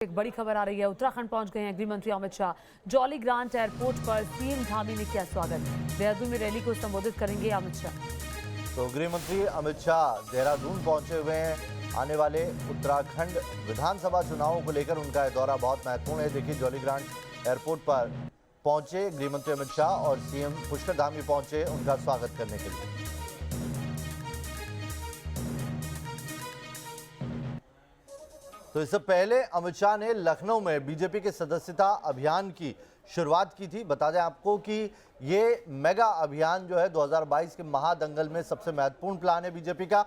एक बड़ी खबर आ रही है। उत्तराखंड पहुंच गए हैं गृह मंत्री Amit Shah. Jolly grant airport पर सीएम धामी ने किया स्वागत। देहरादून में रैली को संबोधित करेंगे अमित शाह। तो गृह मंत्री अमित शाह देहरादून पहुंचे हुए हैं। आने वाले उत्तराखंड विधानसभा चुनावों को लेकर उनका यह दौरा बहुत महत्वपूर्ण है। देखिए, जॉली ग्रांट एयरपोर्ट पर पहुंचे गृह मंत्री अमित शाह और सीएम पुष्कर धामी पहुंचे उनका स्वागत करने के लिए। तो इससे पहले अमित शाह ने लखनऊ में बीजेपी के सदस्यता अभियान की शुरुआत की थी। बता दें आपको कि ये मेगा अभियान जो है 2022 के महादंगल में सबसे महत्वपूर्ण प्लान है बीजेपी का।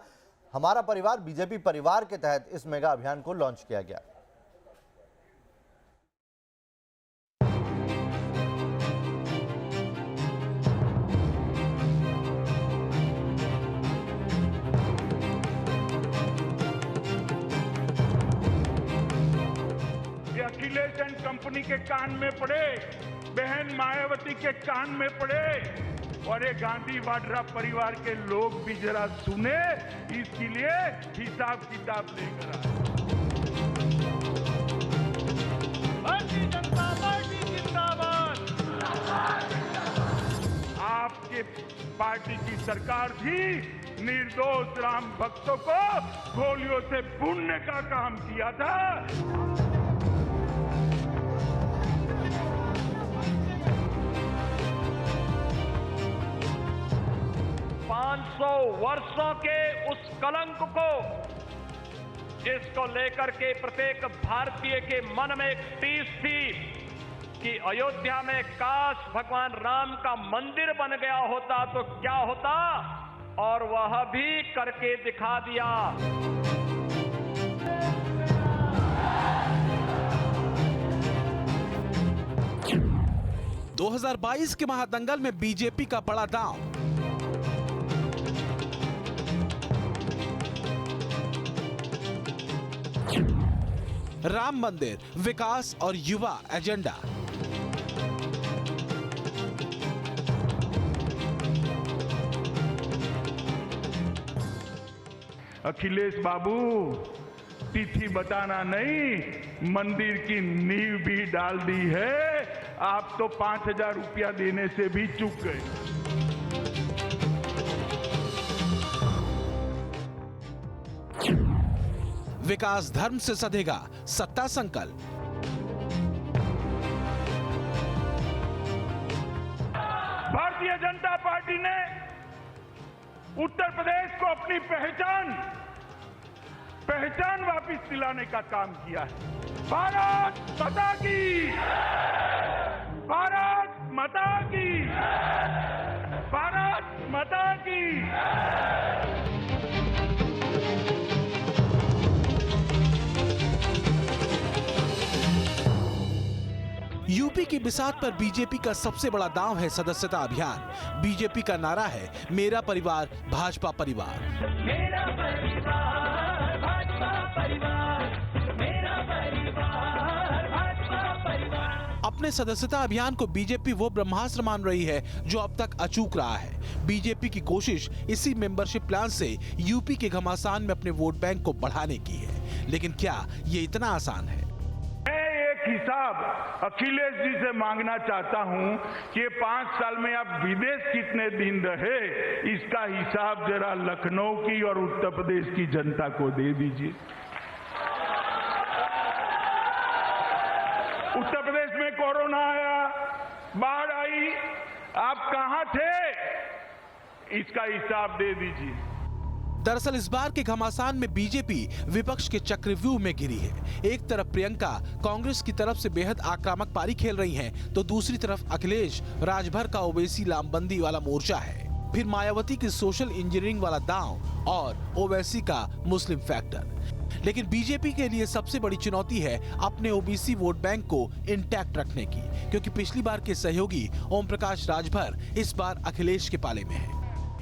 हमारा परिवार बीजेपी परिवार के तहत इस मेगा अभियान को लॉन्च किया गया। अखिलेश एंड कंपनी के कान में पड़े, बहन मायावती के कान में पड़े और ये गांधी वाड्रा परिवार के लोग भी जरा सुने, इसके लिए हिसाब किताब लेकर आए। भारतीय जनता पार्टी जिंदाबाद। आपके पार्टी की सरकार थी, निर्दोष राम भक्तों को गोलियों से भूनने का काम किया था। 500 वर्षों के उस कलंक को, जिसको लेकर के प्रत्येक भारतीय के मन में एक टीस थी कि अयोध्या में काश भगवान राम का मंदिर बन गया होता तो क्या होता, और वह भी करके दिखा दिया। 2022 के महादंगल में बीजेपी का बड़ा दांव। राम मंदिर, विकास और युवा एजेंडा। अखिलेश बाबू, तिथि बताना नहीं, मंदिर की नींव भी डाल दी है। आप तो 5000 रुपया देने से भी चूक गए। विकास धर्म से सधेगा सत्ता संकल्प। भारतीय जनता पार्टी ने उत्तर प्रदेश को अपनी पहचान वापस दिलाने का काम किया है। भारत माता की, भारत माता की, भारत माता की। यूपी की बिसात पर बीजेपी का सबसे बड़ा दांव है सदस्यता अभियान। बीजेपी का नारा है मेरा परिवार भाजपा परिवार। मेरा परिवार भाजपा परिवार, मेरा परिवार भाजपा परिवार। अपने सदस्यता अभियान को बीजेपी वो ब्रह्मास्त्र मान रही है जो अब तक अचूक रहा है। बीजेपी की कोशिश इसी मेंबरशिप प्लान से यूपी के घमासान में अपने वोट बैंक को बढ़ाने की है। लेकिन क्या ये इतना आसान है? हिसाब अखिलेश जी से मांगना चाहता हूं कि 5 साल में आप विदेश कितने दिन रहे, इसका हिसाब जरा लखनऊ की और उत्तर प्रदेश की जनता को दे दीजिए। उत्तर प्रदेश में कोरोना आया, बाढ़ आई, आप कहां थे, इसका हिसाब दे दीजिए। दरअसल इस बार के घमासान में बीजेपी विपक्ष के चक्रव्यूह में घिरी है। एक तरफ प्रियंका कांग्रेस की तरफ से बेहद आक्रामक पारी खेल रही हैं, तो दूसरी तरफ अखिलेश राजभर का ओवैसी लामबंदी वाला मोर्चा है। फिर मायावती की सोशल इंजीनियरिंग वाला दांव और ओवैसी का मुस्लिम फैक्टर। लेकिन बीजेपी के लिए सबसे बड़ी चुनौती है अपने ओबीसी वोट बैंक को इंटैक्ट रखने की, क्योंकि पिछली बार के सहयोगी ओम प्रकाश राजभर इस बार अखिलेश के पाले में है।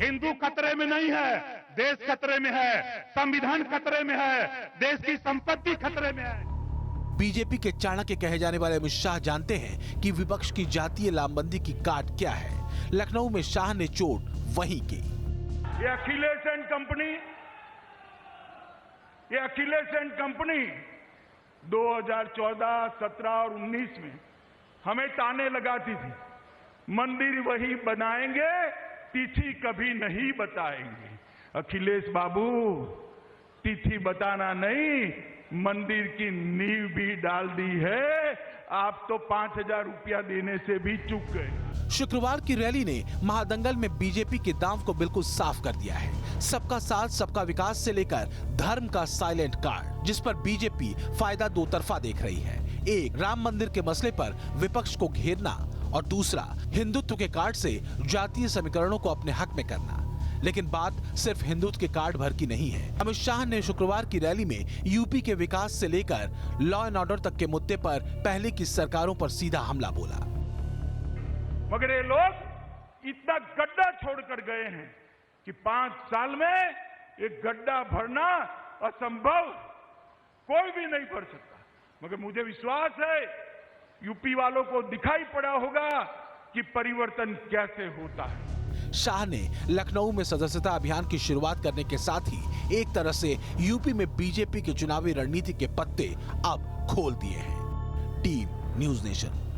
हिंदू खतरे में नहीं है, देश खतरे में है, संविधान खतरे में है, देश की संपत्ति खतरे में है। बीजेपी के चाणक्य कहे जाने वाले अमित शाह जानते हैं कि विपक्ष की जातीय लामबंदी की काट क्या है। लखनऊ में शाह ने चोट वहीं की। ये अखिलेश एंड कंपनी 2014, 17 और 19 में हमें ताने लगाती थी, मंदिर वही बनाएंगे, तिथि कभी नहीं बताएंगे। अखिलेश बाबू, तिथि बताना नहीं, मंदिर की नींव भी डाल दी है। आप तो 5,000 रुपया देने से भी चूक गए। शुक्रवार की रैली ने महादंगल में बीजेपी के दांव को बिल्कुल साफ कर दिया है। सबका साथ सबका विकास से लेकर धर्म का साइलेंट कार्ड, जिस पर बीजेपी फायदा दो तरफा देख रही है। एक, राम मंदिर के मसले पर विपक्ष को घेरना, और दूसरा, हिंदुत्व के कार्ड से जातीय समीकरणों को अपने हक में करना। लेकिन बात सिर्फ हिंदुत्व के कार्ड भर की नहीं है। अमित शाह ने शुक्रवार की रैली में यूपी के विकास से लेकर लॉ एंड ऑर्डर तक के मुद्दे पर पहले की सरकारों पर सीधा हमला बोला। मगर ये लोग इतना गड्ढा छोड़कर गए हैं कि 5 साल में एक गड्ढा भरना असंभव, कोई भी नहीं भर सकता। मगर मुझे विश्वास है यूपी वालों को दिखाई पड़ा होगा कि परिवर्तन कैसे होता है। शाह ने लखनऊ में सदस्यता अभियान की शुरुआत करने के साथ ही एक तरह से यूपी में बीजेपी की चुनावी रणनीति के पत्ते अब खोल दिए हैं। Team news nation.